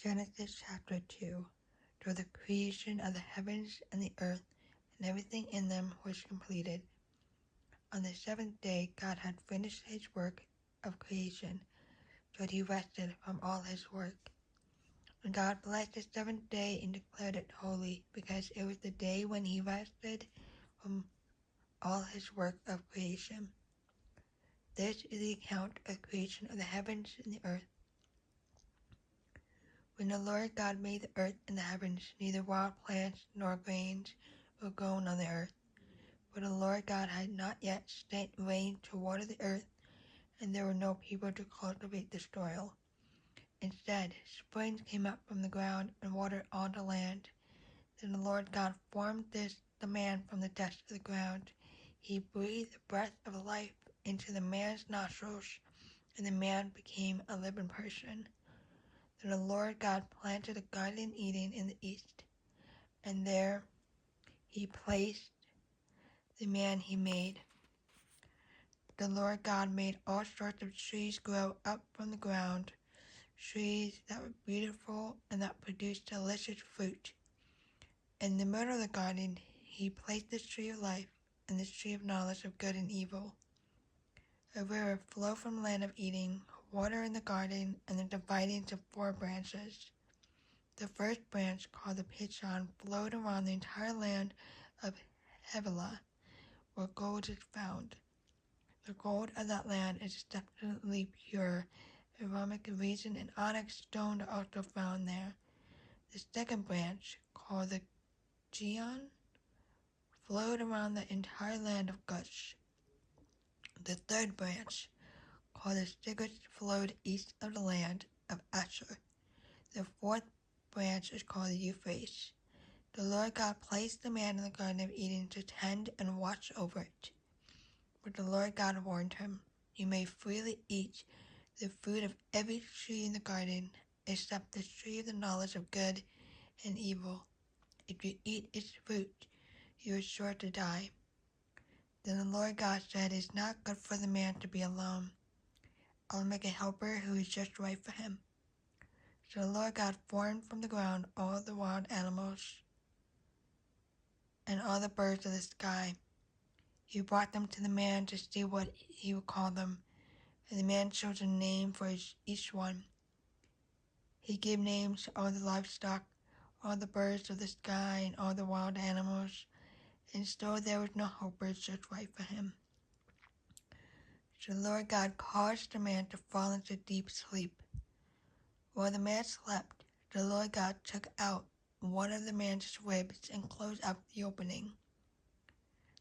Genesis chapter 2. Though the creation of the heavens and the earth and everything in them was completed. On the seventh day God had finished his work of creation, so he rested from all his work. And God blessed the seventh day and declared it holy, because it was the day when he rested from all his work of creation. This is the account of creation of the heavens and the earth. When the Lord God made the earth and the heavens, neither wild plants nor grains were grown on the earth, for the Lord God had not yet sent rain to water the earth, and there were no people to cultivate the soil. Instead, springs came up from the ground and watered all the land. Then the Lord God formed the man from the dust of the ground. He breathed the breath of life into the man's nostrils, and the man became a living person. Then the Lord God planted a garden of Eden in the east, and there he placed the man he made. The Lord God made all sorts of trees grow up from the ground, trees that were beautiful and that produced delicious fruit. In the middle of the garden, he placed the tree of life and the tree of knowledge of good and evil. A river flowed from the land of Eden, water in the garden, and then divided into 4 branches. The first branch, called the Pishon, flowed around the entire land of Havilah, where gold is found. The gold of that land is exceptionally pure. Aromatic resin and onyx stone are also found there. The second branch, called the Gihon, flowed around the entire land of Gush. The third branch, called the Tigris, flowed east of the land of Asher. The fourth branch is called the Euphrates. The Lord God placed the man in the Garden of Eden to tend and watch over it. But the Lord God warned him, "You may freely eat the fruit of every tree in the garden, except the tree of the knowledge of good and evil. If you eat its fruit, you are sure to die." Then the Lord God said, "It is not good for the man to be alone. I will make a helper who is just right for him." So the Lord God formed from the ground all the wild animals and all the birds of the sky. He brought them to the man to see what he would call them, and the man chose a name for each one. He gave names to all the livestock, all the birds of the sky, and all the wild animals, and still there was no helper just right for him. So the Lord God caused the man to fall into deep sleep. While the man slept, the Lord God took out one of the man's ribs and closed up the opening.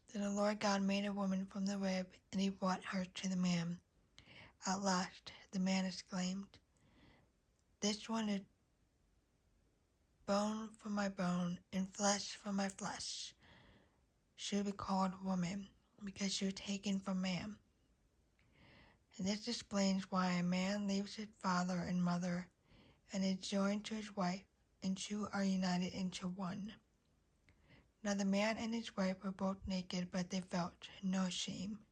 Then the Lord God made a woman from the rib, and he brought her to the man. At last, the man exclaimed, "This one is bone from my bone and flesh from my flesh. She will be called woman, because she was taken from man." And this explains why a man leaves his father and mother and is joined to his wife, and two are united into one. Now the man and his wife were both naked, but they felt no shame.